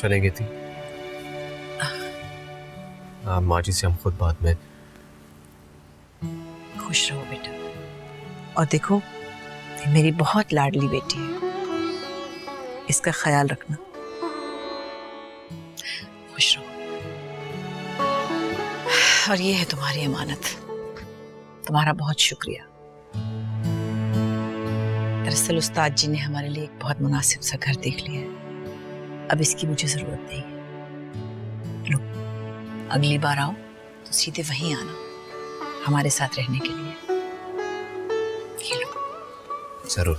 चलेंगे थी। माँ जी से हम खुद बाद में। खुश रहो बेटा, और देखो ये मेरी बहुत लाडली बेटी है, इसका ख्याल रखना। खुश रहो। और ये है तुम्हारी अमानत, तुम्हारा बहुत शुक्रिया। दरअसल उस्ताद जी ने हमारे लिए एक बहुत मुनासिब सा घर देख लिया है, अब इसकी मुझे जरूरत नहीं है। लो, अगली बार आओ तो सीधे वहीं आना हमारे साथ रहने के लिए। ये लो। जरूर।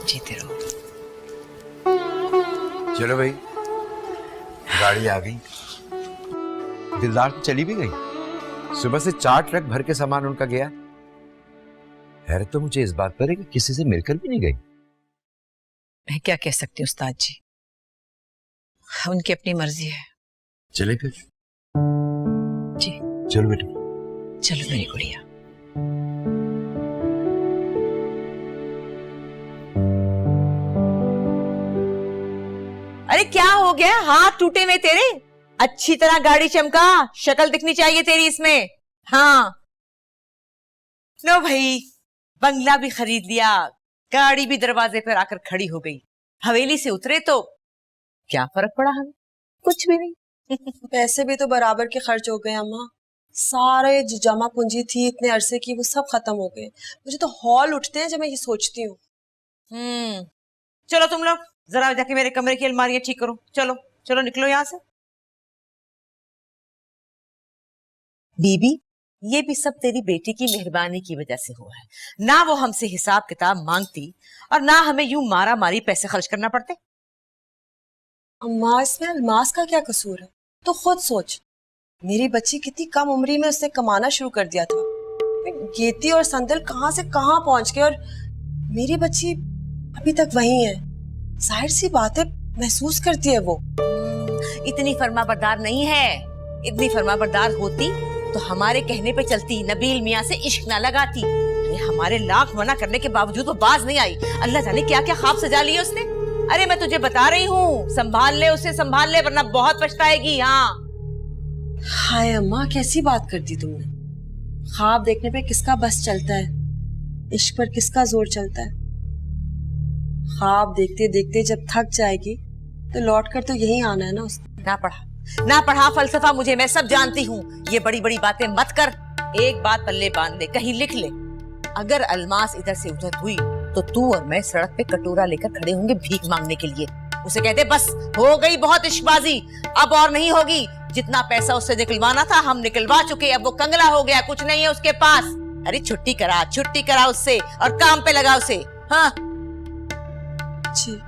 जीते रहो। चलो भाई, गाड़ी आ गई। दिलदार तो चली भी गई। सुबह से 4 ट्रक भर के सामान उनका गया। हैरत तो मुझे इस बात पर है कि किसी से मिलकर भी नहीं गई। मैं क्या कह सकती हूँ उस्ताद जी, उनकी अपनी मर्जी है। चले फिर। जी चलो बेटा। चलो मेरी गुड़िया। अरे क्या हो गया, हाथ टूटे में तेरे? अच्छी तरह गाड़ी चमका, शक्ल दिखनी चाहिए तेरी इसमें। हाँ लो भाई, बंगला भी खरीद लिया, गाड़ी भी दरवाजे पर आकर खड़ी हो गई। हवेली से उतरे तो क्या फर्क पड़ा हमें? कुछ भी नहीं। पैसे भी तो बराबर के खर्च हो गए अम्मा। सारे जो जमा पूंजी थी इतने अरसे की, वो सब खत्म हो गए। मुझे तो हॉल उठते हैं जब मैं ये सोचती हूँ। चलो तुम लोग जरा जाके मेरे कमरे की अलमारियां ठीक करो। चलो चलो निकलो यहाँ से। बीबी, ये भी सब तेरी बेटी की मेहरबानी की वजह से हुआ है। ना वो हमसे हिसाब किताब मांगती और ना हमें यूं मारा मारी पैसे खर्च करना पड़ते। अम्मा, इसमें अलमास का क्या कसूर है? तो खुद सोच, मेरी बच्ची कितनी कम उम्री में उसने कमाना शुरू कर दिया था। गेती और संदल कहाँ से कहाँ पहुंच गए, और मेरी बच्ची अभी तक वही है। जाहिर सी बात है, महसूस करती है वो। इतनी फर्माबरदार नहीं है। इतनी फर्माबरदार होती तो हमारे कहने पे चलती, नबील मियाँ से इश्क ना लगाती। अरे हमारे लाख मना करने के बावजूद वो बाज नहीं आई। अल्लाह जाने क्या क्या ख्वाब सजा लिए उसने। अरे मैं तुझे बता रही हूँ, संभाल ले उसे, संभाल ले, वरना बहुत पछताएगी। हाँ हाय अम्मा, कैसी बात कर दी तुमने। ख्वाब देखने पे किसका बस चलता है, इश्क पर किसका जोर चलता है। ख्वाब देखते देखते जब थक जाएगी तो लौट कर तो यही आना है ना उसने। ना पढ़ा फलसफा मुझे, मैं सब जानती हूँ। ये बड़ी बड़ी बातें मत कर। एक बात पल्ले बांध ले, कहीं लिख ले। अगर अलमास इधर से उधर हुई तो तू और मैं सड़क पे कटोरा लेकर खड़े होंगे भीख मांगने के लिए। उसे कहते बस हो गई बहुत इश्कबाजी, अब और नहीं होगी। जितना पैसा उससे निकलवाना था हम निकलवा चुके, अब वो कंगला हो गया, कुछ नहीं है उसके पास। अरे छुट्टी करा उससे और काम पे लगा उसे। हाँ जी।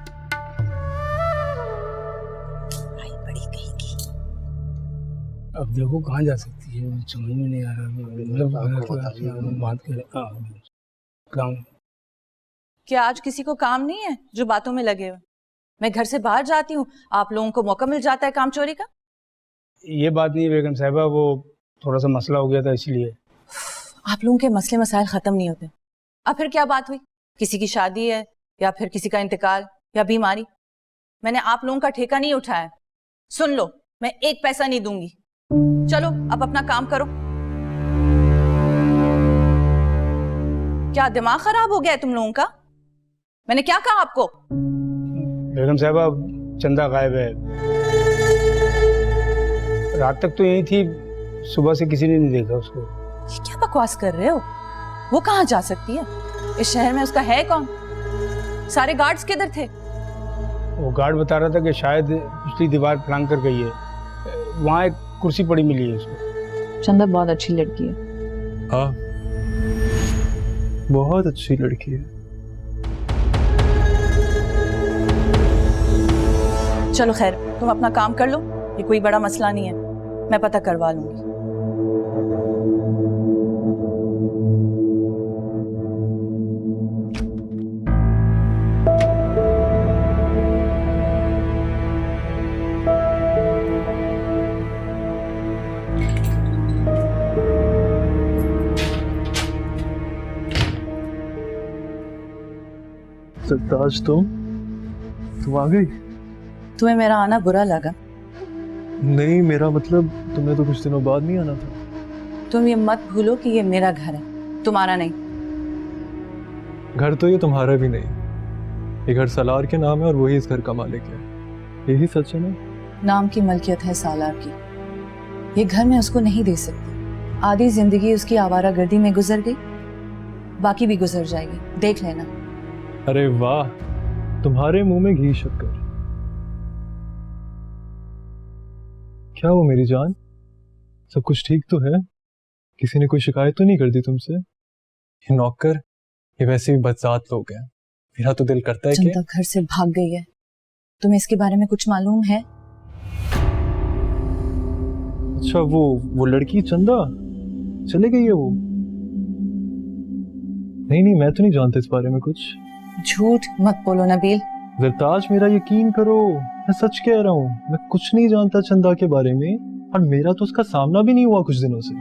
अब देखो कहाँ जा सकती है, समझ में नहीं आ रहा। मतलब बात करें। क्या आज किसी को काम नहीं है जो बातों में लगे हुए? मैं घर से बाहर जाती हूँ, आप लोगों को मौका मिल जाता है काम चोरी का। ये बात नहीं बेगम साहिबा, वो थोड़ा सा मसला हो गया था इसलिए। आप लोगों के मसले मसाइल खत्म नहीं होते। अब फिर क्या बात हुई? किसी की शादी है या फिर किसी का इंतकाल या बीमारी? मैंने आप लोगों का ठेका नहीं उठाया। सुन लो, मैं 1 पैसा नहीं दूंगी। चलो अब अपना काम करो। क्या दिमाग खराब हो गया है तुम लोगों का? मैंने क्या कहा आपको? बेगम साहिबा, चंदा गायब है। रात तक तो यही थी, सुबह से किसी ने नहीं देखा उसको। ये क्या बकवास कर रहे हो? वो कहाँ जा सकती है? इस शहर में उसका है कौन? सारे गार्ड्स किधर थे? वो गार्ड बता रहा था कि शायद पिछली दीवार फलांग कर गई है। वहाँ एक कुर्सी पड़ी मिली है उसको। चंदा बहुत अच्छी लड़की है। हाँ, बहुत अच्छी लड़की है। चलो खैर, तुम अपना काम कर लो, ये कोई बड़ा मसला नहीं है, मैं पता करवा लूंगी। सरताज तुम आ गई? तुम्हें मेरा आना बुरा लगा? नहीं, मेरा मतलब तुम्हें तो कुछ दिनों बाद नहीं आना था। तुम ये मत भूलो कि ये मेरा घर है, तुम्हारा नहीं। घर तो ये तुम्हारा भी नहीं, ये घर सलार के नाम है और वही इस घर का मालिक है। यही सच है ना? नाम की मलकियत है सालार की, ये घर मैं उसको नहीं दे सकती। आधी जिंदगी उसकी आवारागर्दी में गुजर गई, बाकी भी गुजर जाएगी, देख लेना। अरे वाह, तुम्हारे मुंह में घी शक्कर। क्या हो मेरी जान, सब कुछ ठीक तो है? किसी ने कोई शिकायत तो नहीं कर दी तुमसे? ये नौकर, ये वैसे भी बदजात लोग हैं। मेरा तो दिल करता है कि चंदा घर से भाग गई है, तुम्हें इसके बारे में कुछ मालूम है? अच्छा, वो लड़की चंदा चले गई है वो? नहीं, मैं तो नहीं जानता इस बारे में कुछ। झूठ मत बोलो नबील। जरताज, मेरा यकीन करो, मैं सच कह रहा हूँ। मैं कुछ नहीं जानता चंदा के बारे में, और मेरा तो उसका सामना भी नहीं हुआ कुछ दिनों से।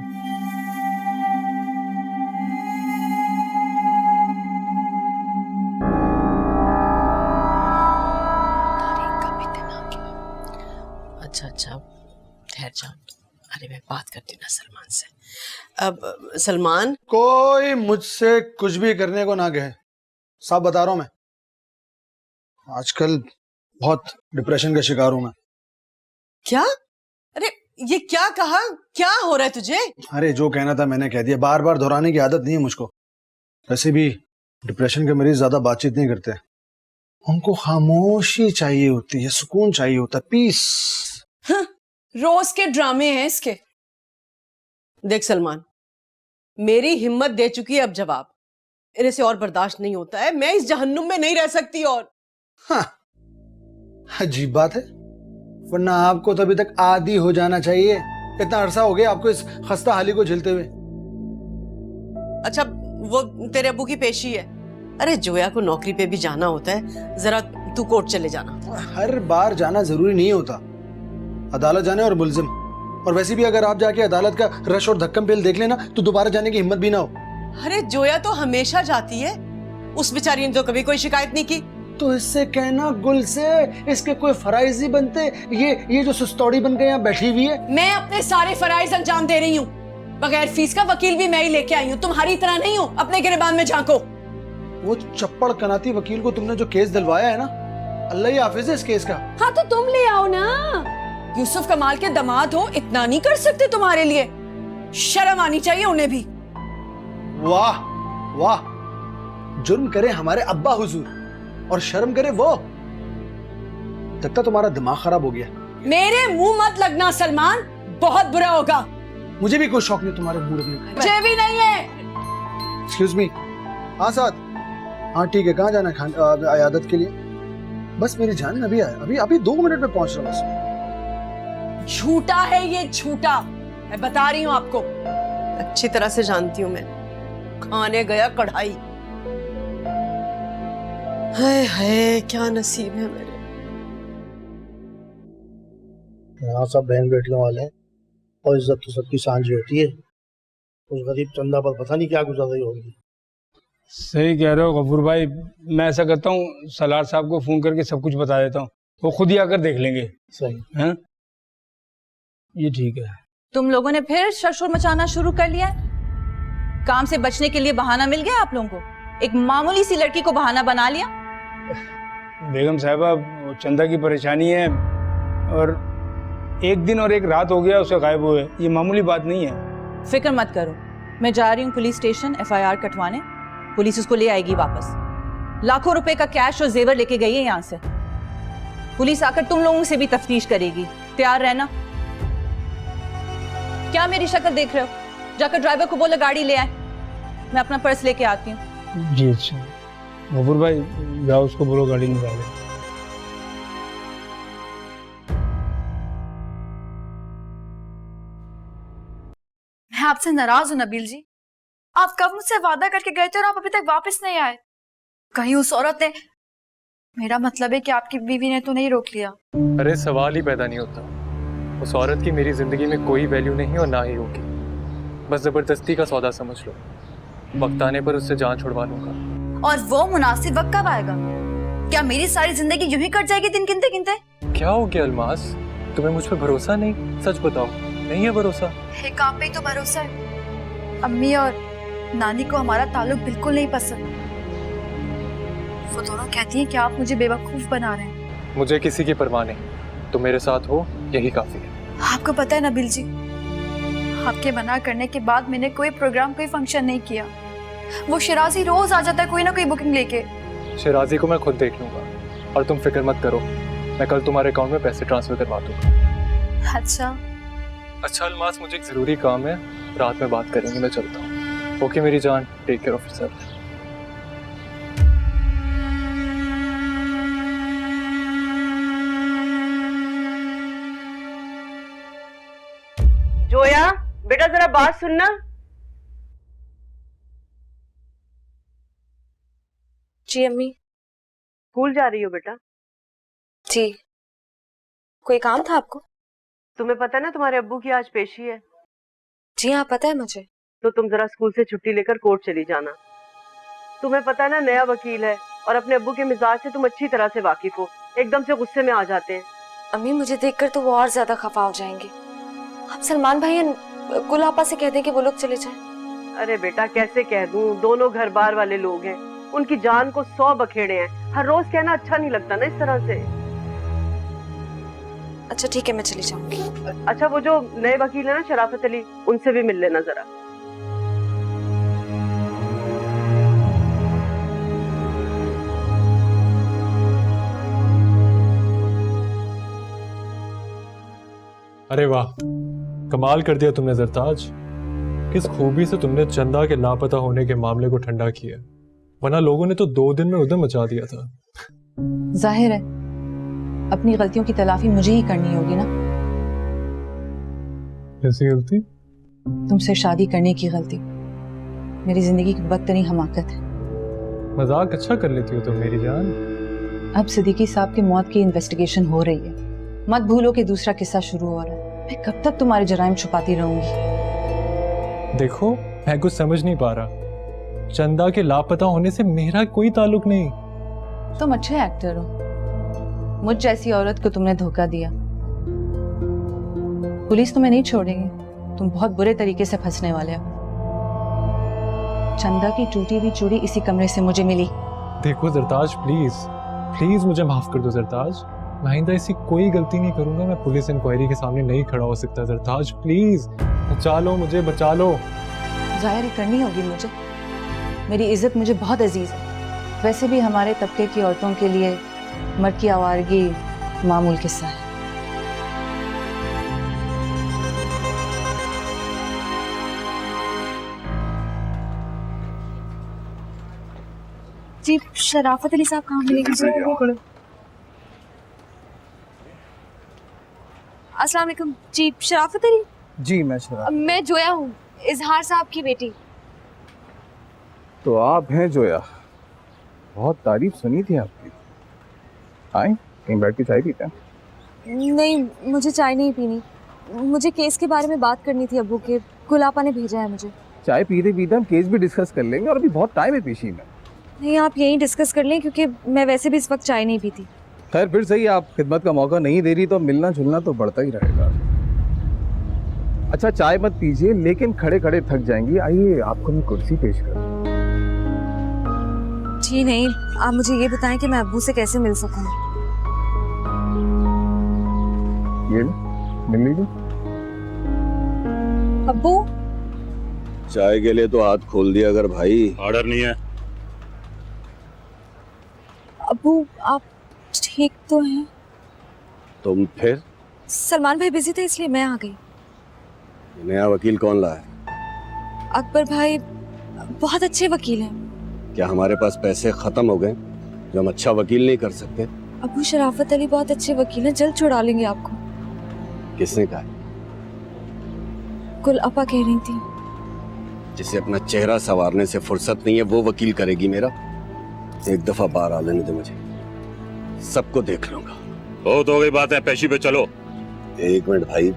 अच्छा, ठहर जाओ। अरे मैं बात करती हूँ ना सलमान से। अब सलमान, कोई मुझसे कुछ भी करने को ना कहे, साफ बता रहा हूं मैं आजकल बहुत डिप्रेशन का शिकार हूं मैं। क्या? अरे ये क्या कहा? क्या हो रहा है तुझे? अरे जो कहना था मैंने कह दिया, बार बार दोहराने की आदत नहीं है मुझको। वैसे भी डिप्रेशन के मरीज ज्यादा बातचीत नहीं करते, उनको खामोशी चाहिए होती है, सुकून चाहिए होता है, पीस। रोज के ड्रामे हैं इसके। देख सलमान, मेरी हिम्मत दे चुकी है अब जवाब। मेरे से और बर्दाश्त नहीं होता है, मैं इस जहन्नुम में नहीं रह सकती। और हाँ, अजीब बात है, वरना आपको तो अभी तक आदी हो जाना चाहिए। इतना अरसा हो गया आपको इस खस्ता हाली को झेलते हुए। अच्छा, वो तेरे अब्बू की पेशी है। अरे जोया को नौकरी पे भी जाना होता है, जरा तू कोर्ट चले जाना। हर बार जाना जरूरी नहीं होता, अदालत जाने और मुलजिम। और वैसे भी अगर आप जाके अदालत का रश और धक्कम पेल देख लेना तो दोबारा जाने की हिम्मत भी ना हो। अरे जोया तो हमेशा जाती है, उस बेचारी ने तो कभी कोई शिकायत नहीं की। तो इससे कहना गुल से इसके कोई फराइज ही बनते। ये जो सुस्तौड़ी बन के यहाँ बैठी हुई है। मैं अपने सारे फराइज अंजाम दे रही हूँ, बगैर फीस का वकील भी मैं ही लेके आई हूँ। तुम्हारी तरह नहीं हूँ अपने गिरबान में झांको। वो चप्पड़ कनाती वकील को तुमने जो केस दिलवाया है ना, अल्लाह ही हाफिज है इस केस का। हाँ तो तुम ले आओ ना, यूसुफ कमाल के दामाद हो, इतना नहीं कर सकते तुम्हारे लिए? शर्म आनी चाहिए उन्हें भी। वाह वाह, जुर्म करे हमारे अब्बा हुजूर और शर्म करे वो। लगता तुम्हारा दिमाग खराब हो गया। मेरे मुंह मत लगना सलमान, बहुत बुरा होगा। मुझे भी कोई शौक नहीं तुम्हारे मुंह रखने का। मुझे भी नहीं है। Excuse me. हाँ साथ, हाँ ठीक है, कहाँ जाना है अयादत के लिए? बस मेरी जान अभी आया, अभी 2 मिनट में पहुंच रहा हूँ। झूठा है ये, झूठा। मैं बता रही हूँ आपको, अच्छी तरह से जानती हूँ मैं। खाने गया कढ़ाई। हाय हाय, क्या नसीब है मेरे। यहाँ सब बहन बेटियों वाले हैं और इज्जत तो सबकी सांझी होती है। उस गरीब चंदा पर पता नहीं क्या गुजर रही होगी। सही कह रहे हो गफूर भाई, मैं ऐसा करता हूँ सलार साहब को फोन करके सब कुछ बता देता हूँ, वो खुद ही आकर देख लेंगे। सही हैं? ये ठीक है। तुम लोगों ने फिर शोर मचाना शुरू कर लिया है? काम से बचने के लिए बहाना मिल गया आप लोगों को? एक मामूली सी लड़की को बहाना बना लिया। बेगम साहिबा, वो चंदा की परेशानी है और एक दिन और एक रात हो गया उसे गायब हुए, ये मामूली बात नहीं है। फिक्र मत करो, मैं जा रही हूँ पुलिस स्टेशन FIR कटवाने। पुलिस उसको ले आएगी वापस। लाखों रुपए का कैश और जेवर लेके गई है यहाँ से। पुलिस आकर तुम लोगों से भी तफ्तीश करेगी, तैयार रहना। क्या मेरी शक्ल देख रहे हो? जाकर ड्राइवर को बोलो गाड़ी ले आए, मैं अपना पर्स लेके आती हूँ। जी अच्छा। गफूर भाई जाओ, उसको बोलो गाड़ी निकाले। मैं आपसे नाराज हूँ नबील जी। आप कब मुझसे वादा करके गए थे और आप अभी तक वापस नहीं आए? कहीं उस औरत ने, मेरा मतलब है कि आपकी बीवी ने तो नहीं रोक लिया? अरे सवाल ही पैदा नहीं होता। उस औरत की मेरी जिंदगी में कोई वैल्यू नहीं और ना ही होगी। बस जबरदस्ती का सौदा समझ लो, वक्त आने पर उससे जान छुड़वा लूंगा। और वो मुनासिब वक्त कब आएगा? क्या मेरी सारी जिंदगी यूं ही कट जाएगी दिन गिनते गिनते? क्या हो गया अल्मास, तुम्हें मुझ पर भरोसा नहीं? सच बताओ, नहीं है भरोसा? एक आप पे ही तो भरोसा है। अम्मी और नानी को हमारा ताल्लुक बिल्कुल नहीं पसंद। वो दोनों कहती हैं कि आप मुझे बेवकूफ बना रहे हैं। मुझे किसी की परवाह नहीं, तुम मेरे साथ हो यही काफी है। आपको पता है नबील जी, आपके मना करने के बाद मैंने कोई प्रोग्राम कोई फंक्शन नहीं किया। वो शिराजी रोज आ जाता है कोई ना कोई बुकिंग लेके। शिराजी को मैं खुद देख लूंगा और तुम फिक्र मत करो, मैं कल तुम्हारे अकाउंट में पैसे ट्रांसफर करवा दूंगा। अच्छा अल्मास, मुझे एक जरूरी काम है, रात में बात करेंगे, मैं चलता हूँ। ओके मेरी जान, take care of yourself. Zoya बेटा जरा बात सुनना। जी अम्मी। स्कूल जा रही हो बेटा? जी। कोई काम था आपको? तुम्हें पता है ना तुम्हारे अब्बू की आज पेशी है। जी हाँ पता है मुझे। तो तुम जरा स्कूल से छुट्टी लेकर कोर्ट चली जाना। तुम्हें पता है ना नया वकील है और अपने अब्बू के मिजाज से तुम अच्छी तरह से वाकिफ हो, एकदम से गुस्से में आ जाते हैं। अम्मी मुझे देखकर तो वो और ज्यादा खफा हो जाएंगे। आप सलमान भाई कुल आपा से कह दें कि वो लोग चले जाएं। अरे बेटा कैसे कह दूं, दोनों घर बार वाले लोग हैं, उनकी जान को 100 बखेड़े हैं। हर रोज कहना अच्छा नहीं लगता ना इस तरह से। अच्छा ठीक है मैं चली जाऊंगी। अच्छा वो जो नए वकील है ना शराफत अली, उनसे भी मिल लेना जरा। अरे वाह, कमाल कर दिया तुमने जरताज। किस खूबी से तुमने चंदा के लापता होने के मामले को ठंडा किया, वरना लोगों ने तो 2 दिन में उधम मचा दिया था। जाहिर है अपनी गलतियों की तलाफी मुझे ही करनी होगी ना। कैसी गलती? तुमसे शादी करने की गलती मेरी जिंदगी की बदतरीन हमाकत है। मजाक अच्छा कर लेती हो तुम मेरी जान। अब सिद्दीकी साहब की मौत की इन्वेस्टिगेशन हो रही है, मत भूलो कि दूसरा किस्सा शुरू हो रहा है। मैं कब तक तुम्हारे जराइम छुपाती रहूंगी? देखो मैं कुछ समझ नहीं पा रहा, चंदा के लापता होने से मेरा कोई ताल्लुक नहीं। तुम अच्छे एक्टर हो, मुझ जैसी औरत को तुमने धोखा दिया। पुलिस तुम्हें नहीं छोड़ेगी, तुम बहुत बुरे तरीके से फंसने वाले हो। चंदा की टूटी हुई चूड़ी इसी कमरे से मुझे मिली। देखो जरताज प्लीज प्लीज मुझे माफ कर दो जरताज, आइंदा ऐसी कोई गलती नहीं करूंगा। मैं पुलिस इंक्वायरी के सामने नहीं खड़ा हो सकता जरताज, प्लीज बचा लो मुझे, बचा लो। जाहिर करनी होगी मुझे, मेरी इज्जत मुझे बहुत अजीज है। वैसे भी हमारे तबके की औरतों के लिए मर्द की आवारगी मामूल किस्सा है। जी शराफत अली साहब कहाँ मिलेंगे? अस्सलाम वालेकुम। जी शराफत अली? जी मैं शराफत। मैं जोया हूँ, इजहार साहब की बेटी। तो आप हैं जोया, बहुत तारीफ सुनी थी आपकी। आए कहीं बैठ के चाय पीते हैं? नहीं मुझे चाय नहीं पीनी, मुझे केस के बारे में बात करनी थी अब्बू के, गुलापा ने भेजा है मुझे। चाय पीते पीते हम केस भी डिस्कस कर लेंगे, और अभी बहुत टाइम है पेशी में। नहीं आप यहीं डिस्कस कर लें, क्योंकि मैं वैसे भी इस वक्त चाय नहीं पीती। खैर फिर सही, आप खिदमत का मौका नहीं दे रही तो मिलना जुलना तो बढ़ता ही रहेगा। अच्छा चाय मत पीजिए, लेकिन खड़े खड़े थक जाएंगी। आइए आपको मैं कुर्सी पेश कर। जी नहीं, आप मुझे ये बताएं कि मैं अब्बू से कैसे मिल सकूं। ये मिल लीजिए। अब्बू चाय के लिए तो हाथ खोल दिया अगर भाई। ऑर्डर नहीं है। अब्बू आप ठीक तो हैं? तुम फिर? सलमान भाई बिजी थे इसलिए मैं आ गई। नया वकील कौन लाया? अकबर भाई बहुत अच्छे वकील हैं। क्या हमारे पास पैसे खत्म हो गए जो हम अच्छा वकील नहीं कर सकते? अबू शराफत अली बहुत अच्छे वकील हैं, जल्द छुड़ा लेंगे आपको। किसने कहा? कुल अपा कह रही थी। जिसे अपना चेहरा संवारने से फुर्सत नहीं है वो वकील करेगी मेरा? एक दफा बाहर आ लेने दे मुझे, सबको देख लूंगा। बहुत हो गई बात है, पेशी पे चलो। एक मिनट भाई,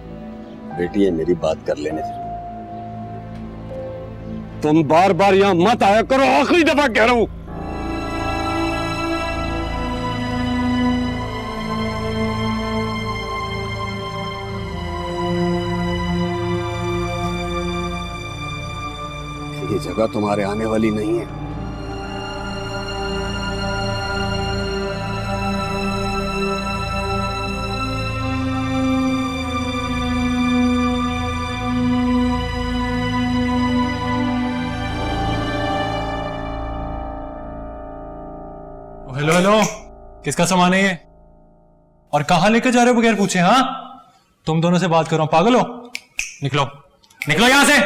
बेटी है मेरी, बात कर लेने दे। तुम बार बार यहाँ मत आया करो, आखिरी दफा कह रहा हूँ। ये जगह तुम्हारे आने वाली नहीं है। हेलो हेलो, किसका सामान है ये? और कहाँ लेकर जा रहे हो बगैर पूछे? हाँ, तुम दोनों से बात कर रहा हूं, पागल हो? निकलो निकलो यहां से।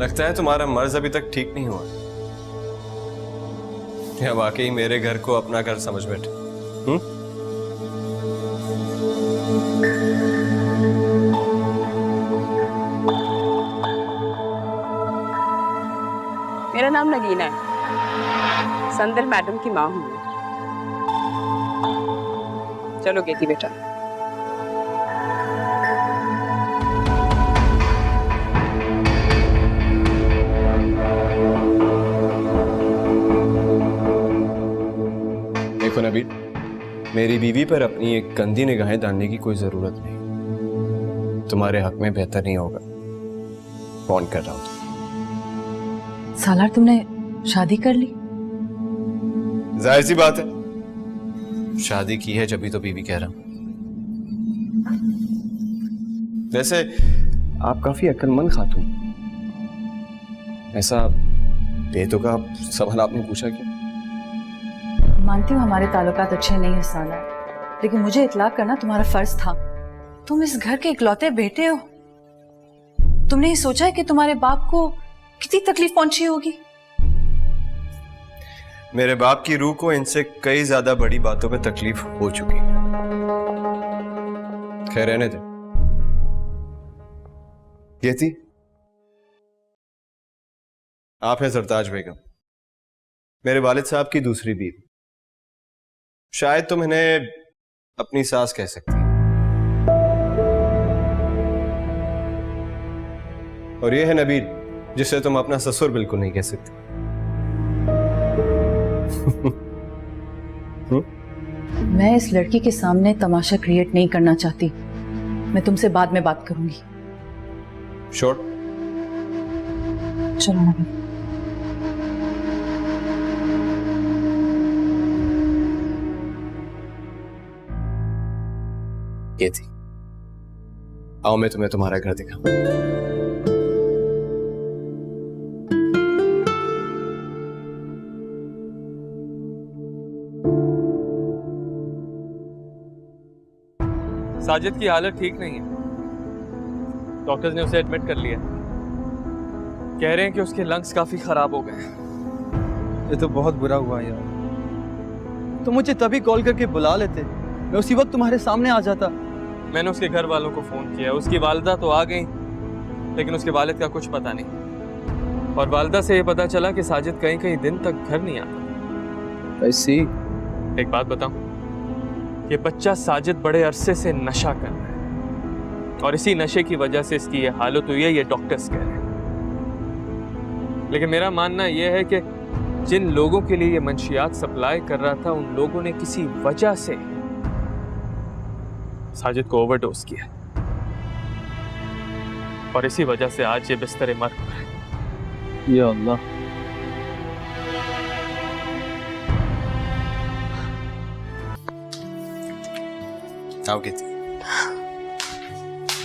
लगता है तुम्हारा मर्ज अभी तक ठीक नहीं हुआ, या वाकई मेरे घर को अपना घर समझ बैठे? मेरा नाम नगीना है, संदल मैडम की माँ हूँ। चलो गेती बेटा। देखो नबील, मेरी बीवी पर अपनी एक गंदी निगाहें डालने की कोई जरूरत नहीं। तुम्हारे हक में बेहतर नहीं होगा। फोन कर रहा हूं। सालार, तुमने शादी कर ली? जाहिर सी बात है, शादी की है जब भी तो बीवी कह रहा हूं। वैसे आप काफी अक्लमंद खातून, ऐसा बेतुका सवाल आपने पूछा क्यों? मानती हूँ हमारे ताल्लुकात अच्छे नहीं है सालार, लेकिन मुझे इतलाक करना तुम्हारा फर्ज था। तुम इस घर के इकलौते बेटे हो। तुमने ये सोचा है कि तुम्हारे बाप को कितनी तकलीफ पहुंची होगी? मेरे बाप की रूह को इनसे कई ज्यादा बड़ी बातों पे तकलीफ हो चुकी है। खैर रहने दे। ये थी, आप हैं सरताज बेगम, मेरे वालिद साहब की दूसरी बीवी। शायद तुम इन्हें अपनी सास कह सकती हैं। और ये है नबील, जिसे तुम अपना ससुर बिल्कुल नहीं कह सकती। मैं इस लड़की के सामने तमाशा क्रिएट नहीं करना चाहती। मैं तुमसे बाद में बात करूंगी। श्योर? चलो नबी। ये थी, आओ मैं तुम्हें तुम्हारा घर दिखाऊं। साजिद की हालत ठीक नहीं है, डॉक्टर्स ने उसे एडमिट कर लिया। कह रहे हैं कि उसके लंग्स काफी खराब हो गए। ये तो बहुत बुरा हुआ यार। तो मुझे तभी कॉल करके बुला लेते, मैं उसी वक्त तुम्हारे सामने आ जाता। मैंने उसके घर वालों को फोन किया, उसकी वालिदा तो आ गई, लेकिन उसके वालिद का कुछ पता नहीं। और वालिदा से ये पता चला कि साजिद कई कई दिन तक घर नहीं आता। ऐसी एक बात बताऊं, ये बच्चा साजिद बड़े अरसे से नशा कर रहा है, और इसी नशे की वजह से इसकी ये हालत हुई है, ये डॉक्टर्स कह रहे हैं। लेकिन मेरा मानना यह है कि जिन लोगों के लिए ये मंशियात सप्लाई कर रहा था, उन लोगों ने किसी वजह से साजिद को ओवरडोज किया, और इसी वजह से आज ये बिस्तरे मर हुआ है। या अल्लाह।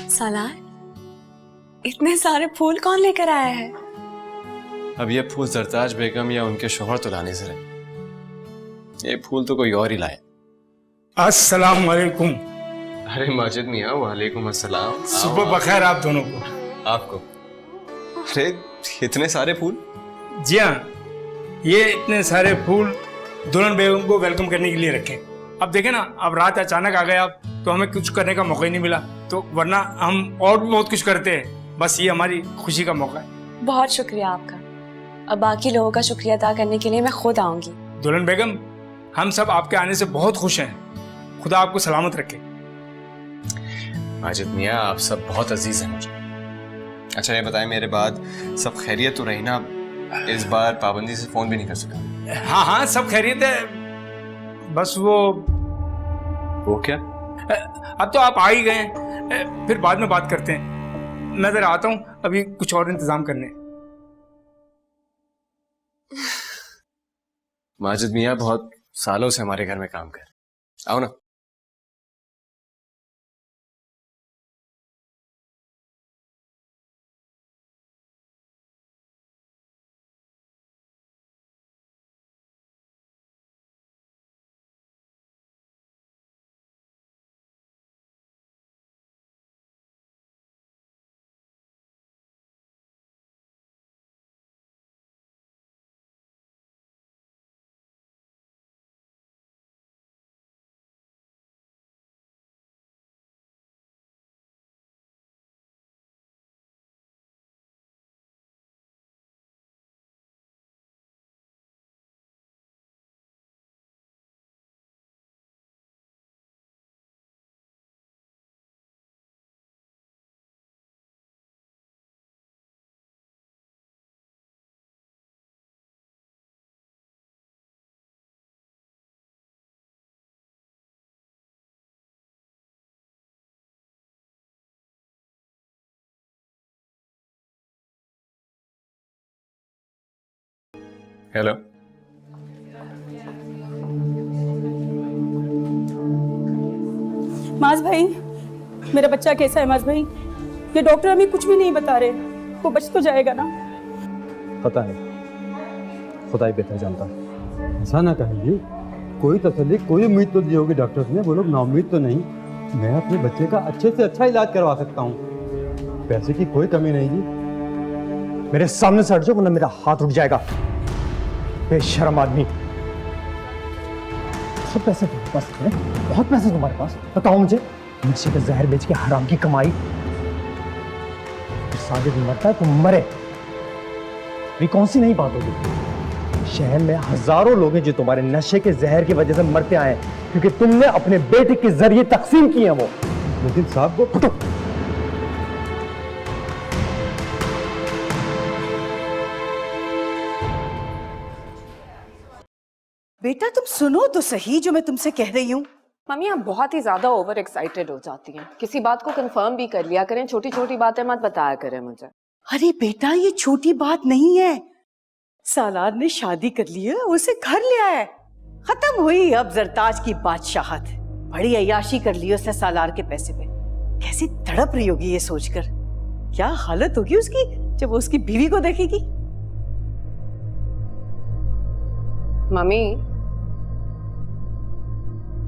सालार, इतने सारे फूल कौन लेकर आया है? अब ये फूल सरताज बेगम या उनके शोहर तो लाने से रहे, ये फूल तो कोई और ही लाए। अस्सलाम वालेकुम। अरे माजिद मियाँ, वालेकुम अस्सलाम। सुबह बखैर आप दोनों को। आपको। अरे इतने सारे फूल? जी हाँ, ये इतने सारे फूल दुल्हन बेगम को वेलकम करने के लिए रखे। अब देखे ना, अब रात अचानक आ गए आप, तो हमें कुछ करने का मौका ही नहीं मिला, तो वरना हम और भी बहुत कुछ करते हैं। बस ये हमारी खुशी का मौका है। बहुत शुक्रिया आपका। अब बाकी लोगों का शुक्रिया अदा करने के लिए मैं खुद आऊंगी। दुल्हन बेगम, हम सब आपके आने से बहुत खुश हैं। खुदा आपको सलामत रखे। माजिद मियाँ, आप सब बहुत अजीज हैं मुझे। अच्छा ये बताएं, मेरे बाद सब खैरियत तो रही ना? इस बार पाबंदी से फोन भी नहीं कर सका। हाँ हाँ, सब खैरियत है। बस वो क्या? अब तो आप आ ही गए, फिर बाद में बात करते हैं। मैं जरा आता हूँ, अभी कुछ और इंतजाम करने। माजिद मियाँ बहुत सालों से हमारे घर में काम कर, आओ ना। हेलो, माज भाई, मेरा बच्चा कैसा है? माज भाई, ये डॉक्टर हमें कुछ भी नहीं बता रहे, वो बच तो जाएगा ना? पता नहीं, खुदा ही बेहतर जानता। ऐसा ना कहिए, कोई तसल्ली, कोई उम्मीद तो दी होगी डॉक्टर्स ने, वो लोग नाउम्मीद तो नहीं। मैं अपने बच्चे का अच्छे से अच्छा इलाज करवा सकता हूँ, पैसे की कोई कमी नहीं जी। मेरे सामने से हट जाओ वरना मेरा हाथ उठ जाएगा। बेशर्म आदमी। बहुत पैसे तुम्हारे पास है, बहुत पैसे तुम्हारे पास। बताओ मुझे, नशे का जहर बेच के हराम की कमाई। साजिद मरता है तो मरे, ये कौन सी नई बात होगी? शहर में हजारों लोग हैं जो तुम्हारे नशे के जहर की वजह से मरते आए हैं, क्योंकि तुमने अपने बेटे के जरिए तकसीम किए हैं वो। लेकिन साहब को फटो। बेटा तुम सुनो तो सही जो मैं तुमसे कह रही हूँ। मम्मी आप बहुत ही ज्यादा ओवर एक्साइटेड हो जाती हैं। किसी बात को कंफर्म भी कर लिया करें, छोटी छोटी बातें मत बताया करें मुझे। अरे बेटा ये छोटी बात नहीं है, सालार ने शादी कर ली है, उसे घर ले आया है, खत्म हुई अब जरताज की बादशाहत। बड़ी अय्याशी कर ली उसने सालार के पैसे पे। कैसी तड़प रही होगी ये सोचकर, क्या हालत होगी उसकी जब वो उसकी बीवी को देखेगी। मम्मी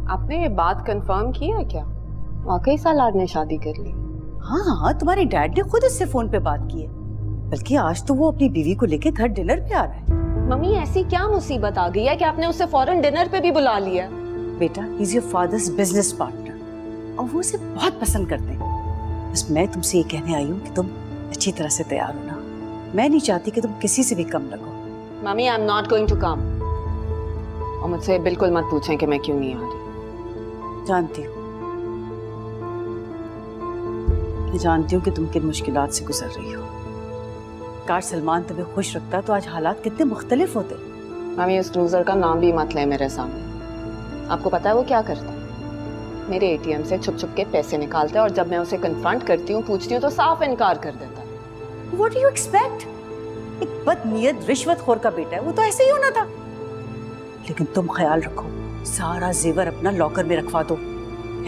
आपने ये बात कंफर्म की है क्या? वाकई सालार ने शादी कर ली? हाँ, तुम्हारे डैड ने खुद उससे फोन पे बात की है, बल्कि आज तो वो अपनी बीवी को लेके घर डिनर पे आ रहा है। मम्मी ऐसी क्या मुसीबत आ गई है कि आपने उसे फौरन डिनर पे भी बुला लिया? बेटा he is your father's business partner और वो उसे बहुत पसंद करते हैं। बस मैं तुमसे ये कहने आई हूँ कि तुम अच्छी तरह से तैयार हो ना। मैं नहीं चाहती कि तुम किसी से भी कम लगो। Mummy I am not going to come, और मुझसे बिल्कुल मत पूछें कि मैं क्यों नहीं आ रही। जानती हूँ, मैं जानती हूँ कि तुम किन मुश्किलात से गुजर रही हो। काश सलमान तुम्हें खुश रखता तो आज हालात कितने मुख्तलिफ होते। मम्मी उस लूजर का नाम भी मत ले मेरे सामने। आपको पता है वो क्या करता है? मेरे एटीएम से छुप छुप के पैसे निकालता है, और जब मैं उसे कन्फ्रंट करती हूँ, पूछती हूँ, तो साफ इनकार कर देता है। What do you expect? एक बदनीयत रिश्वतखोर का बेटा है, वो तो ऐसे ही होना था। लेकिन तुम ख्याल रखो, सारा जेवर अपना लॉकर में रखवा दो,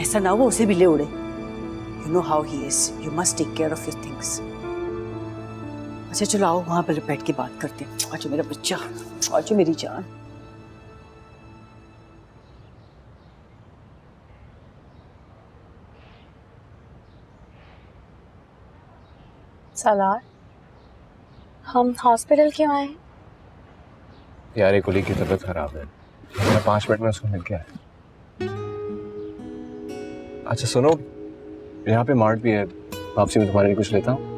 ऐसा ना हो उसे भी ले उड़े। You know how he is. You must take care of your things. अच्छा चलो आओ वहां पर बैठ के बात करते हैं। आज मेरा बच्चा, आज मेरी जान। सालार, हम हॉस्पिटल क्यों आए? यार एक कुली की तबीयत खराब है, मैं 5 मिनट में उसको मिल के आया। अच्छा सुनो, यहाँ पे मार्ट भी है, वापसी में तुम्हारे लिए कुछ लेता हूँ।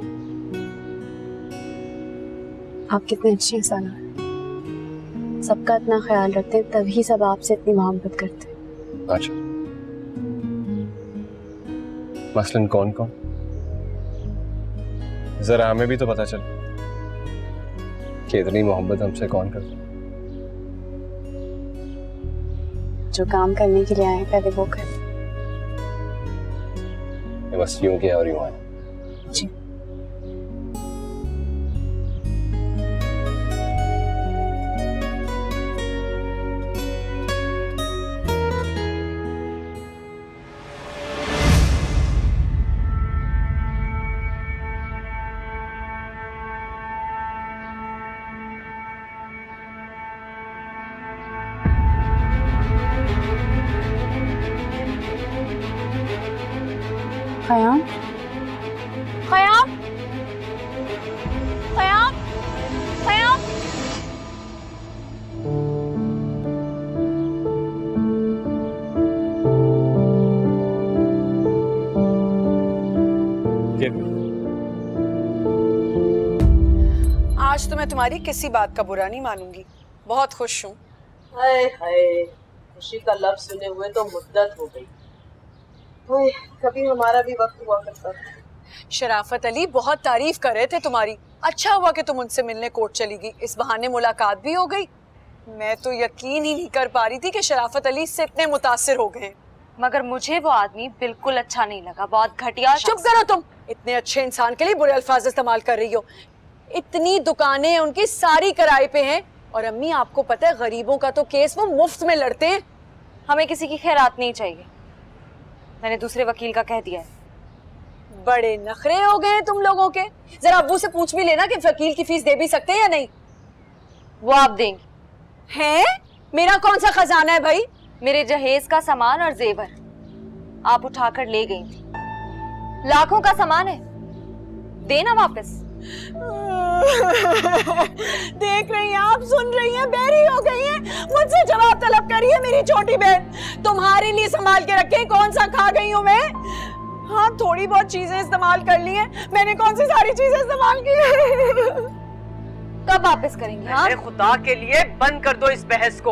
आप कितने अच्छे हैं सालार, सबका इतना ख्याल रखते हैं, तभी सब आपसे इतनी मोहब्बत करते हैं। अच्छा मसलन कौन कौन? जरा हमें भी तो पता चले कि इतनी मोहब्बत हमसे कौन करता। जो काम करने के लिए आए पहले वो कर। बस यूं किया और यूं आया। जी खयाम खयाम खयाम खयाम आज तो मैं तुम्हारी किसी बात का बुरा नहीं मानूंगी, बहुत खुश हूँ। हाय हाय, खुशी का लफ्ज सुने हुए तो मुद्दत हो गई। ओए, कभी हमारा भी वक्त हुआ करता था। शराफत अली बहुत तारीफ कर रहे थे तुम्हारी। अच्छा हुआ कि तुम उनसे मिलने कोर्ट चली गई, इस बहाने मुलाकात भी हो गई। मैं तो यकीन ही नहीं कर पा रही थी कि शराफत अली इससे इतने मुतासिर हो गए। मगर मुझे वो आदमी बिल्कुल अच्छा नहीं लगा, बहुत घटिया। चुप करो तुम, इतने अच्छे इंसान के लिए बुरे अल्फाज इस्तेमाल कर रही हो। इतनी दुकानें उनकी सारी किराए पे हैं, और अम्मी आपको पता है गरीबों का तो केस वो मुफ्त में लड़ते हैं। हमें किसी की खैरात नहीं चाहिए, मैंने दूसरे वकील का कह दिया है। बड़े नखरे हो गए तुम लोगों के। जरा अब्बू से पूछ भी लेना कि वकील की फीस दे भी सकते हैं या नहीं। वो आप देंगी। हैं? मेरा कौन सा खजाना है भाई? मेरे जहेज का सामान और जेवर आप उठाकर ले गई थी, लाखों का सामान है, देना वापस। देख रही हैं आप, सुन रही हैं, बहरी हो गई हैं, मुझसे जवाब तलब करिए मेरी छोटी बहन। तुम्हारे लिए संभाल के रखे, कौन सा खा गई हूँ मैं? हाँ, थोड़ी बहुत चीजें इस्तेमाल कर ली हैं, मैंने कौन सी सारी चीजें इस्तेमाल की हैं? कब वापस करेंगे? हाँ? खुदा के लिए बंद कर दो इस बहस को।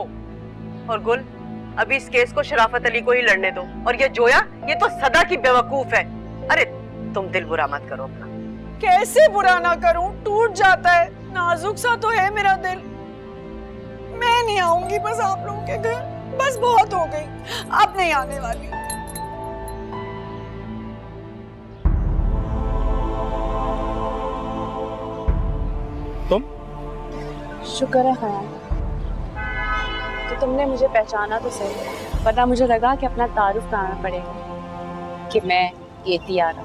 और गुल, अभी इस केस को शराफत अली को ही लड़ने दो। और ये जोया, ये तो सदा की बेवकूफ है। अरे तुम दिल बुरा मत करो अपना। कैसे बुरा ना करूं, टूट जाता है, नाजुक सा तो है मेरा दिल। मैं नहीं आऊंगी बस आप लोगों के घर, बस बहुत हो गई, अब नहीं आने वाली। तुम? शुक्र है खयाम तो तुमने मुझे पहचाना तो सही, वरना मुझे लगा कि अपना तारुफ कराना पड़ेगा कि मैं गेती आरा,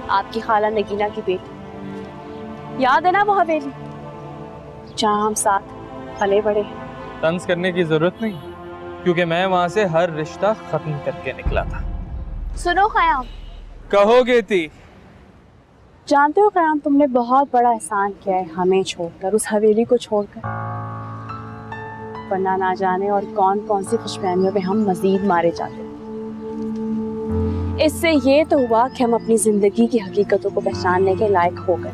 आपकी खाला नगीना की बेटी। याद है ना वो हवेली जहाँ हम साथ पले बड़े हैं? तंज करने की जरूरत नहीं, क्योंकि मैं वहां से हर रिश्ता खत्म करके निकला था। सुनो खयाम, कहोगे थी? जानते हो खयाम, तुमने बहुत बड़ा एहसान किया है हमें छोड़कर, उस हवेली को छोड़कर, वरना ना जाने और कौन कौन सी खुशफहमियों में हम मजीद मारे जाते। इससे ये तो हुआ कि हम अपनी जिंदगी की हकीकतों को पहचानने के लायक हो गए।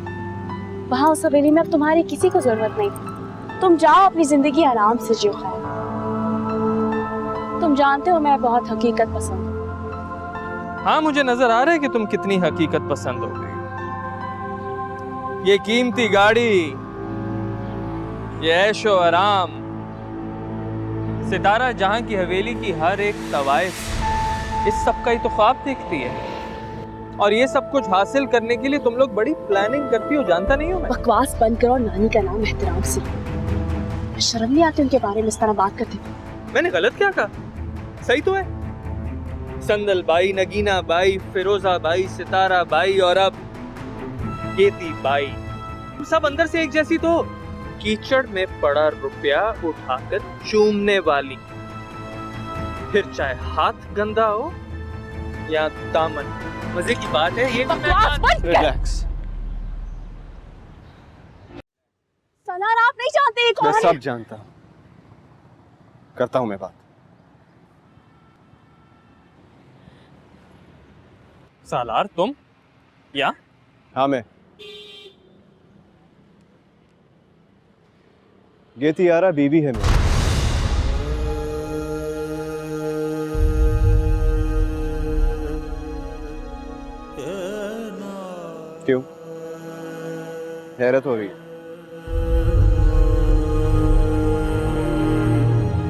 वहां उस हवेली में अब तुम्हारी किसी को जरूरत नहीं थी। तुम जाओ अपनी जिंदगी आराम से जियो खयाम। तुम जानते हो मैं बहुत हकीकत पसंद हूँ। हाँ, मुझे नजर आ रहा है कि तुम कितनी हकीकत पसंद हो गई। ये कीमती गाड़ी, ये ऐशो आराम, सितारा जहां की हवेली की हर एक तवाइफ, इस सब का ही तो ख्वाब देखती है। और ये सब कुछ हासिल करने के लिए तुम लोग बड़ी प्लानिंग करती हो, जानता नहीं हो मैं? बकवास बंद करो और नानी का नाम एहतराम से। शर्म नहीं आती उनके बारे में इस तरह बात करते? मैंने गलत क्या कहा? सही तो है। संदल बाई, नगीना बाई, फिरोजा बाई, सितारा बाई और अब गेती बाई, सब अंदर से एक जैसी तो। कीचड़ में पड़ा रुपया उठाकर चूमने वाली, फिर चाहे हाथ गंदा हो या दामन। मजे की बात है ये। रिलैक्स। सलार, आप नहीं जानते ये कौन मैं है? सब जानता हूँ, करता हूँ मैं बात। सालार तुम? या? हाँ मैं। गेती आरा बीवी है मेरी। क्यों हैरत हो रही है?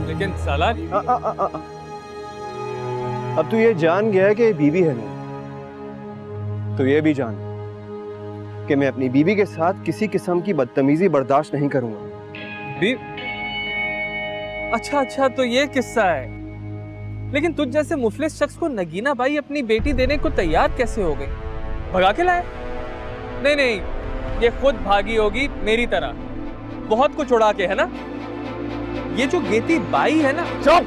लेकिन सालार, अब तू ये जान गया है कि बीवी है मेरी, तो ये भी जान कि मैं अपनी बीवी के साथ किसी किस्म की बदतमीजी बर्दाश्त नहीं करूंगा। अच्छा, तो ये किस्सा है। लेकिन तुझ जैसे मुफलिस शख्स को नगीना बाई अपनी बेटी देने को तैयार कैसे हो गई? भगा के लाए? नहीं, ये खुद भागी होगी मेरी तरह, बहुत कुछ उड़ा के, है ना? ये जो गेती बाई है ना। चुप!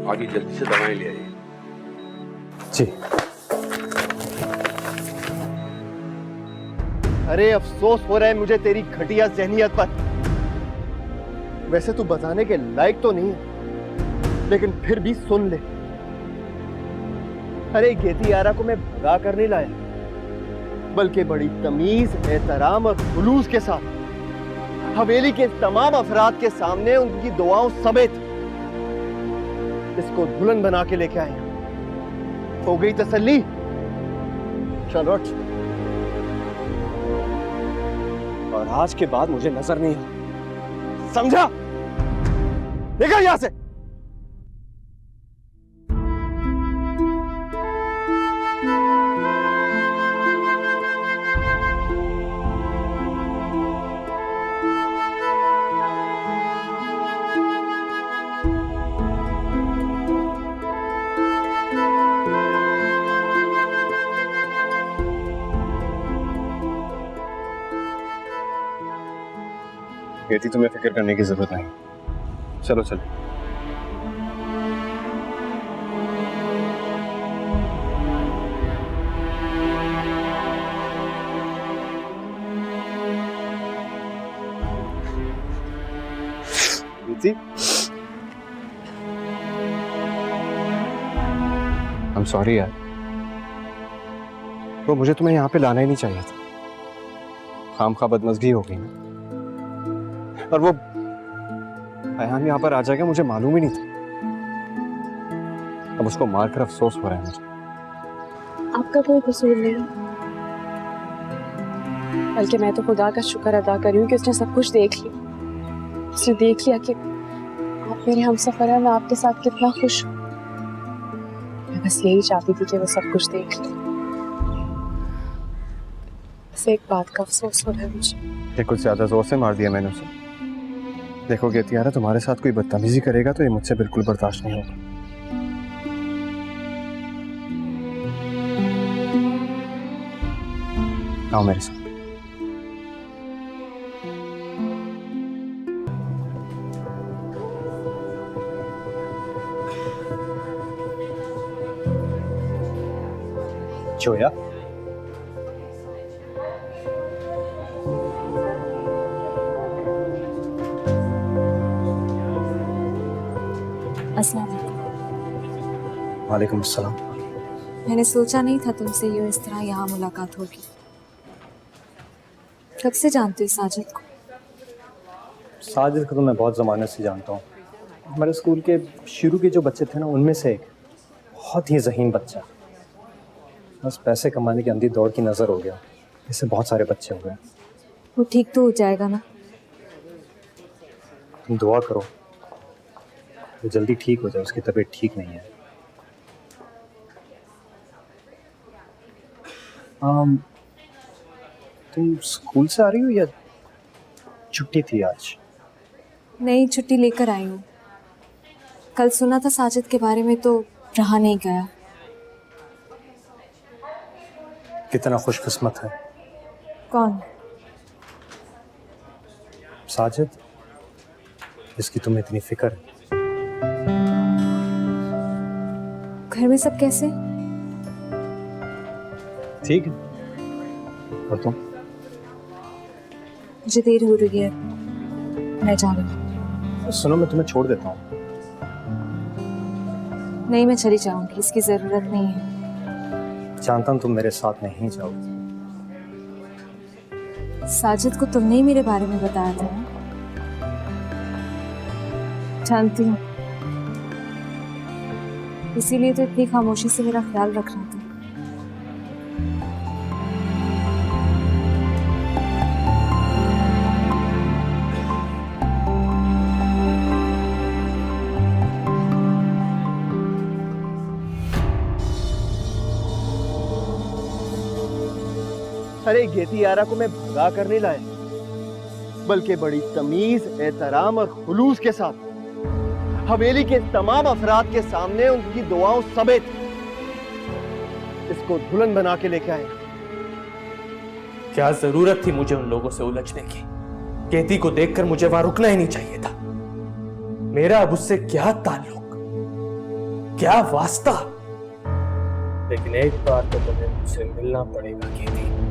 आगे जल्दी से दवाएं ले आइए। जी। अरे अफसोस हो रहा है मुझे तेरी घटिया ज़हनियत पर। वैसे तू बताने के लायक तो नहीं है, लेकिन फिर भी सुन ले। अरे गेती आरा को मैं भगा कर नहीं लाया, बल्कि बड़ी तमीज, एहतराम और खुलूस के साथ हवेली के तमाम अफराद के सामने उनकी दुआओं समेत इसको दुल्हन बना के लेके आए। हो गई तसल्ली? चल उठ। और आज के बाद मुझे नजर नहीं आ, समझा? निकल यहां से। बेटी, तुम्हें फिक्र करने की जरूरत नहीं। चलो चलो। बेटी, आई एम सॉरी यार। तो मुझे तुम्हें यहाँ पे लाना ही नहीं चाहिए था। खामखा बदमज़गी हो गई ना। और वो अयान यहाँ पर आ जाएगा मुझे मालूम ही नहीं था। अब उसको मारकर अफसोस हो रहा है मुझे। आपका कोई कसूर नहीं, बल्कि मैं तो खुदा का शुक्र अदा कर रही हूँ कि उसने सब कुछ देख लिया। उसने देख लिया कि आप मेरे हमसफर हैं, मैं आपके साथ कितना खुश हूँ। मैं बस यही चाहती थी कि वो सब कुछ देख ले। बस एक बात का अफसोस हो रहा है मुझे। ये कुछ ज्यादा जोर से मार दिया मैंने उसे। देखो गेतियारा, तुम्हारे साथ कोई बदतमीजी करेगा तो ये मुझसे बिल्कुल बर्दाश्त नहीं होगा। आओ मेरे साथ। जोया, अस्सलाम वालेकुम अस्सलाम। मैंने सोचा नहीं था तुमसे ये इस तरह यहाँ मुलाकात होगी। कब से जानते हो साजिद को? साजिद को तो मैं बहुत ज़माने से जानता हूँ। हमारे स्कूल के शुरू के जो बच्चे थे ना, उनमें से एक बहुत ही ज़हीन बच्चा। बस पैसे कमाने की अंधी दौड़ की नज़र हो गया। इससे बहुत सारे बच्चे हो गए। वो ठीक तो हो जाएगा ना? तुम दुआ करो वो जल्दी ठीक हो जाए। उसकी तबीयत ठीक नहीं है। तुम स्कूल से आ रही हो या छुट्टी थी आज? नई छुट्टी लेकर आई हूँ। कल सुना था साजिद के बारे में तो रहा नहीं गया। कितना खुशकिस्मत है। कौन? साजिद, जिसकी तुम्हें इतनी फिक्र है। घर में सब कैसे? ठीक है। और तुम? मुझे देर हो रही है, मैं जा रही हूँ। सुनो, मैं तुम्हें छोड़ देता हूँ। नहीं, मैं चली जाऊंगी, इसकी जरूरत नहीं है। जानता हूँ तुम मेरे साथ नहीं जाओगी। साजिद को तुमने ही मेरे बारे में बताया था ना? जानती हूँ, इसीलिए तो इतनी खामोशी से मेरा ख्याल रख रहा था। अरे गेतियारा को मैं भगा कर नहीं लाया, बल्कि बड़ी तमीज, एहतराम और खुलूस के साथ हवेली के तमाम अफराद के सामने उनकी दुआओं समेत इसको दुल्हन बना के लेके आए। क्या जरूरत थी मुझे उन लोगों से उलझने की? केती को देखकर मुझे वहां रुकना ही नहीं चाहिए था। मेरा अब उससे क्या ताल्लुक? क्या वास्ता। लेकिन एक बार तो तुम्हें मुझसे मिलना पड़ेगा केती।